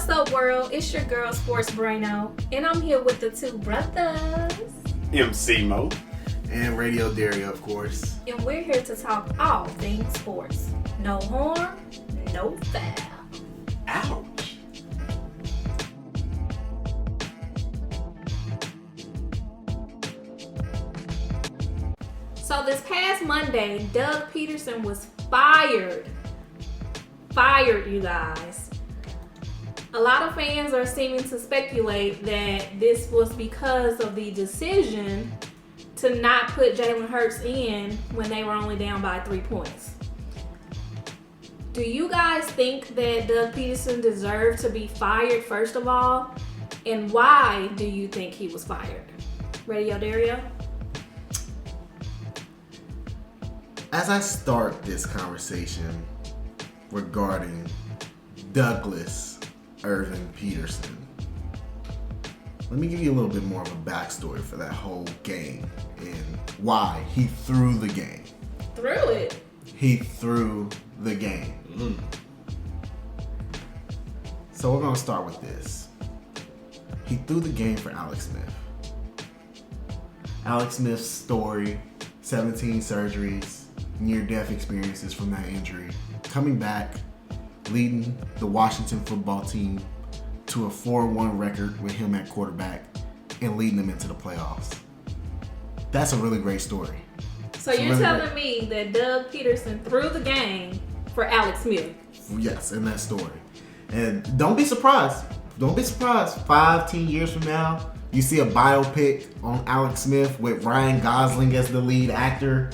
What's up, world? It's your girl, Sports Braino, and I'm here with the two brothers. MC Mo. And Radio Dario, of course. And we're here to talk all things sports. No harm, no foul. Ouch. So this past Monday, Doug Pederson was fired. Fired, you guys. A lot of fans are seeming to speculate that this was because of the decision to not put Jalen Hurts in when they were only down by 3 points. Do you guys think that Doug Pederson deserved to be fired, first of all? And why do you think he was fired? Radio Dario? As I start this conversation regarding Douglas Irvin Pederson, let me give you a little bit more of a backstory for that whole game and why he threw the game. Threw it? He threw the game. So we're going to start with this. He threw the game for Alex Smith. Alex Smith's story, 17 surgeries, near-death experiences from that injury, coming back, leading the Washington football team to a 4-1 record with him at quarterback and leading them into the playoffs. That's a really great story. So you're telling me that Doug Pederson threw the game for Alex Smith? Yes, in that story. And don't be surprised. Don't be surprised. 5-10 years from now, you see a biopic on Alex Smith with Ryan Gosling as the lead actor.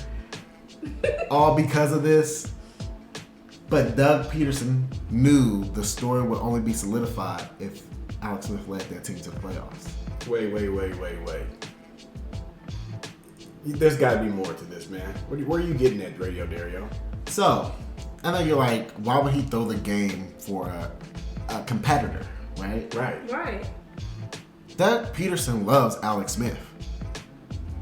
All because of this. But Doug Pederson knew the story would only be solidified if Alex Smith led that team to the playoffs. Wait. There's got to be more to this, man. Where are you getting at, Radio Dario? So, I know you're like, why would he throw the game for a competitor, right? Right. Doug Pederson loves Alex Smith.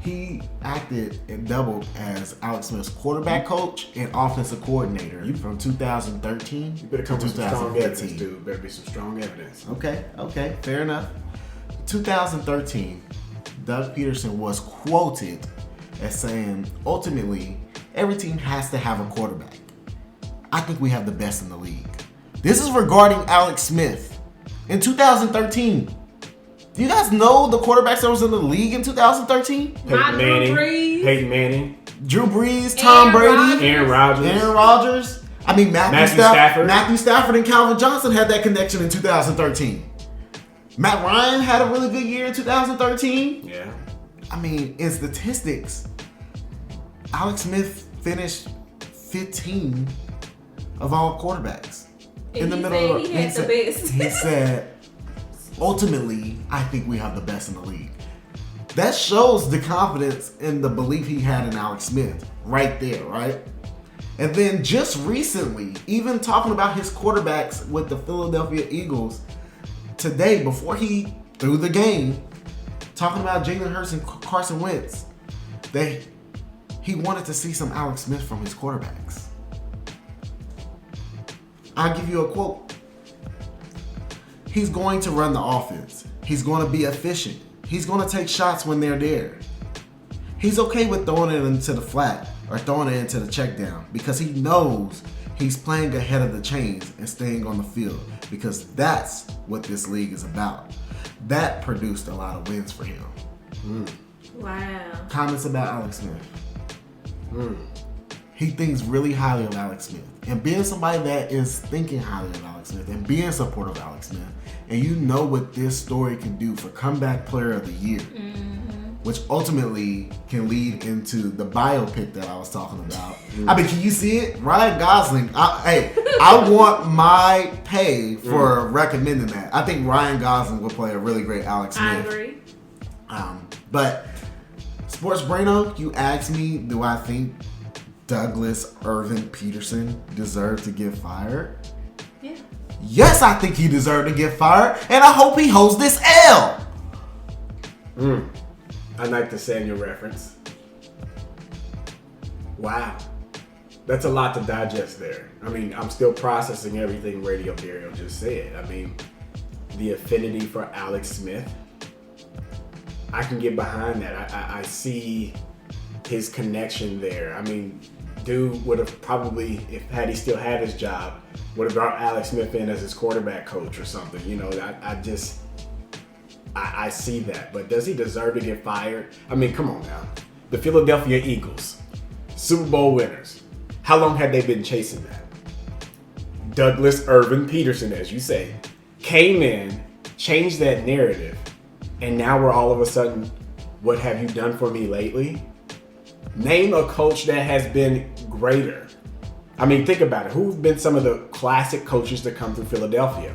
He acted and doubled as Alex Smith's quarterback coach and offensive coordinator from 2013 You better come to with some strong evidence, 2015. dude. Better be some strong evidence. Okay, fair enough. 2013, Doug Pederson was quoted as saying, ultimately, every team has to have a quarterback. I think we have the best in the league. This is regarding Alex Smith. In 2013, do you guys know the quarterbacks that was in the league in 2013? Peyton Manning. Drew Brees, Tom Brady, Aaron Rodgers. I mean, Matthew Stafford and Calvin Johnson had that connection in 2013. Matt Ryan had a really good year in 2013. Yeah. I mean, in statistics, Alex Smith finished 15 of all quarterbacks. And he had the best. He said, ultimately, I think we have the best in the league. That shows the confidence and the belief he had in Alex Smith right there, right? And then just recently, even talking about his quarterbacks with the Philadelphia Eagles today, before he threw the game, talking about Jalen Hurts and Carson Wentz, that he wanted to see some Alex Smith from his quarterbacks. I'll give you a quote. He's going to run the offense. He's going to be efficient. He's going to take shots when they're there. He's okay with throwing it into the flat or throwing it into the check down because he knows he's playing ahead of the chains and staying on the field because that's what this league is about. That produced a lot of wins for him. Wow. Comments about Alex Smith. He thinks really highly of Alex Smith. And being somebody that is thinking highly of Alex Smith and being supportive of Alex Smith, and you know what this story can do for Comeback Player of the Year, which ultimately can lead into the biopic that I was talking about. I mean, can you see it? Ryan Gosling. I want my pay for recommending that. I think Ryan Gosling will play a really great Alex Smith. I agree. But Sports Braino, you asked me, do I think Douglas Irvin Pederson deserved to get fired? Yeah. Yes, I think he deserved to get fired, and I hope he holds this L. I like the Samuel reference. Wow. That's a lot to digest there. I mean, I'm still processing everything Radio Dario just said. I mean, the affinity for Alex Smith, I can get behind that. I see his connection there. I mean, dude would have probably, had he still had his job, would have brought Alex Smith in as his quarterback coach or something. I see that. But does he deserve to get fired? I mean, come on now. The Philadelphia Eagles, Super Bowl winners. How long had they been chasing that? Douglas Irvin Pederson, as you say, came in, changed that narrative, and now we're all of a sudden, what have you done for me lately? Name a coach that has been greater. I mean, think about it. Who've been some of the classic coaches to come through Philadelphia?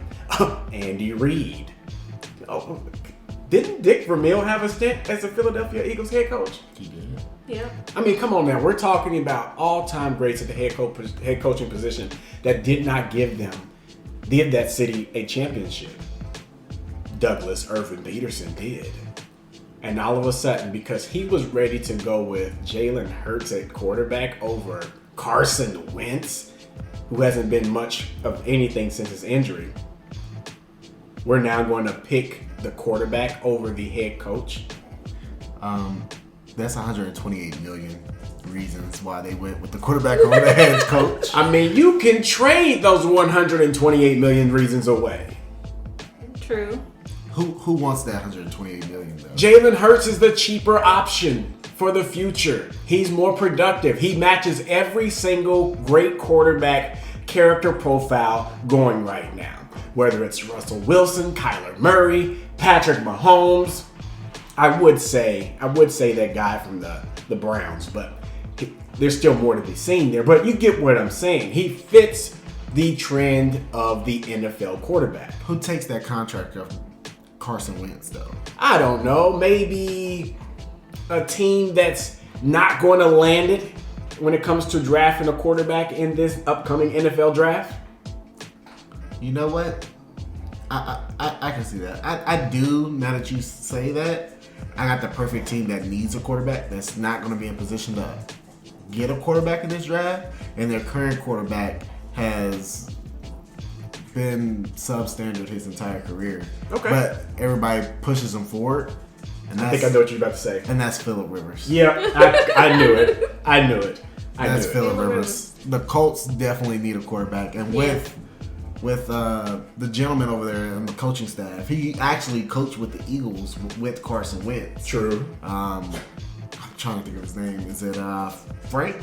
Andy Reid. Oh, didn't Dick Vermeil have a stint as a Philadelphia Eagles head coach? He did. Yeah. I mean, come on now. We're talking about all-time greats at the head coaching position that did not give that city a championship. Douglas Irvin Pederson did. And all of a sudden, because he was ready to go with Jalen Hurts at quarterback over Carson Wentz, who hasn't been much of anything since his injury, we're now going to pick the quarterback over the head coach. That's 128 million reasons why they went with the quarterback over the head coach. I mean, you can trade those 128 million reasons away. True. Who wants that 128 million though? Jalen Hurts is the cheaper option for the future. He's more productive. He matches every single great quarterback character profile going right now. Whether it's Russell Wilson, Kyler Murray, Patrick Mahomes. I would say that guy from the Browns, but there's still more to be seen there. But you get what I'm saying. He fits the trend of the NFL quarterback. Who takes that contract of Carson Wentz though? I don't know. Maybe a team that's not going to land it when it comes to drafting a quarterback in this upcoming NFL draft. You know what? I can see that. I do, now that you say that. I got the perfect team that needs a quarterback that's not going to be in position to get a quarterback in this draft. And their current quarterback has been substandard his entire career. Okay. But everybody pushes him forward. And I think I know what you're about to say. And that's Phillip Rivers. Yeah, I knew it. That's Phillip Rivers. The Colts definitely need a quarterback. And with the gentleman over there on the coaching staff, he actually coached with the Eagles with Carson Wentz. True. I'm trying to think of his name. Is it Frank?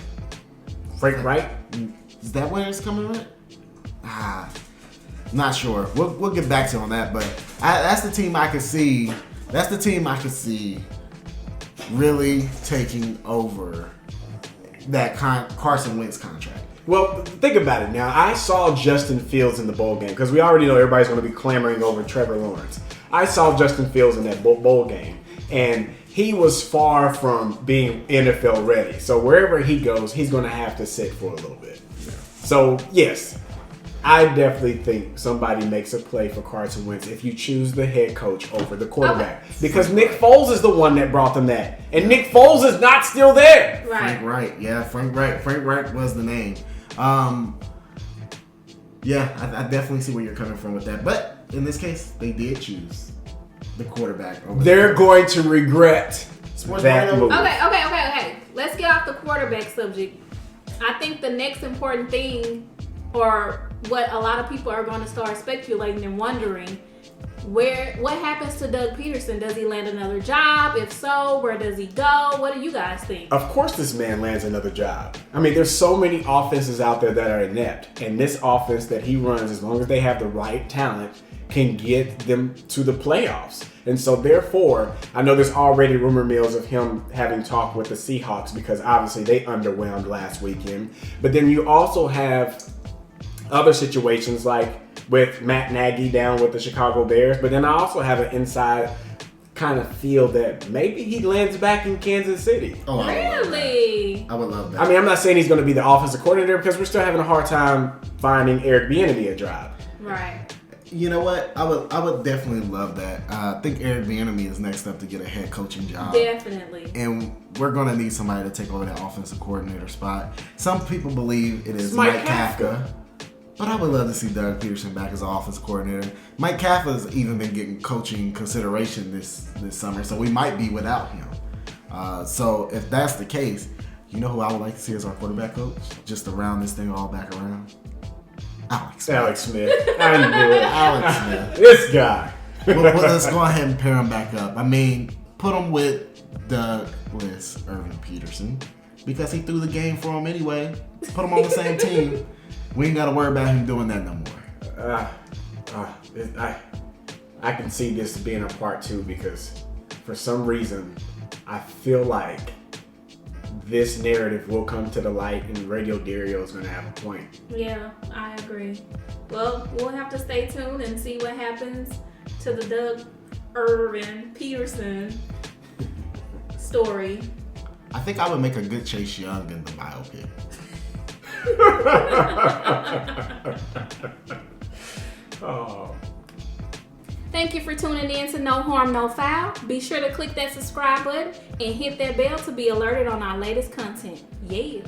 Frank Wright? Is that where it's coming with? Not sure. We'll get back to you on that, but that's the team I could see. That's the team I could see really taking over that Carson Wentz contract. Well, think about it now. I saw Justin Fields in the bowl game because we already know everybody's going to be clamoring over Trevor Lawrence. I saw Justin Fields in that bowl game, and he was far from being NFL ready. So wherever he goes, he's going to have to sit for a little bit. Yeah. So, yes, I definitely think somebody makes a play for Carson Wentz if you choose the head coach over the quarterback. Okay. Because Nick Foles is the one that brought them that. And Nick Foles is not still there. Right. Frank Wright. Yeah, Frank Wright. Frank Wright was the name. Yeah, I definitely see where you're coming from with that. But in this case, they did choose the quarterback. They're going to regret that move. Okay. Let's get off the quarterback subject. I think the next important thing, or what a lot of people are going to start speculating and wondering, what happens to Doug Pederson? Does he land another job? If so, where does he go? What do you guys think? Of course this man lands another job. I mean, there's so many offenses out there that are inept. And this offense that he runs, as long as they have the right talent, can get them to the playoffs. And so therefore, I know there's already rumor mills of him having talked with the Seahawks because obviously they underwhelmed last weekend. But then you also have other situations like with Matt Nagy down with the Chicago Bears. But then I also have an inside kind of feel that maybe he lands back in Kansas City. Oh, really? I would love that. I mean, I'm not saying he's going to be the offensive coordinator because we're still having a hard time finding Eric Bieniemy a job. Right. You know what? I would definitely love that. I think Eric Bieniemy is next up to get a head coaching job. Definitely. And we're going to need somebody to take over that offensive coordinator spot. Some people believe it is Mike Kafka. But I would love to see Doug Peterson back as an offensive coordinator. Mike Kafka's even been getting coaching consideration this summer, so we might be without him. So if that's the case, you know who I would like to see as our quarterback coach? Just to round this thing all back around? Alex Smith. I knew it. Alex Smith. This guy. Well, let's go ahead and pair him back up. I mean, put him with Douglas Irving Peterson because he threw the game for him anyway. Put him on the same team. We ain't got to worry about him doing that no more. I can see this being a part 2 because for some reason I feel like this narrative will come to the light and Radio Dario is going to have a point. Yeah, I agree. Well, we'll have to stay tuned and see what happens to the Doug Irvin Pederson story. I think I would make a good Chase Young in the biopic. Oh. Thank you for tuning in to No Harm, No Foul. Be sure to click that subscribe button and hit that bell to be alerted on our latest content. Yeah.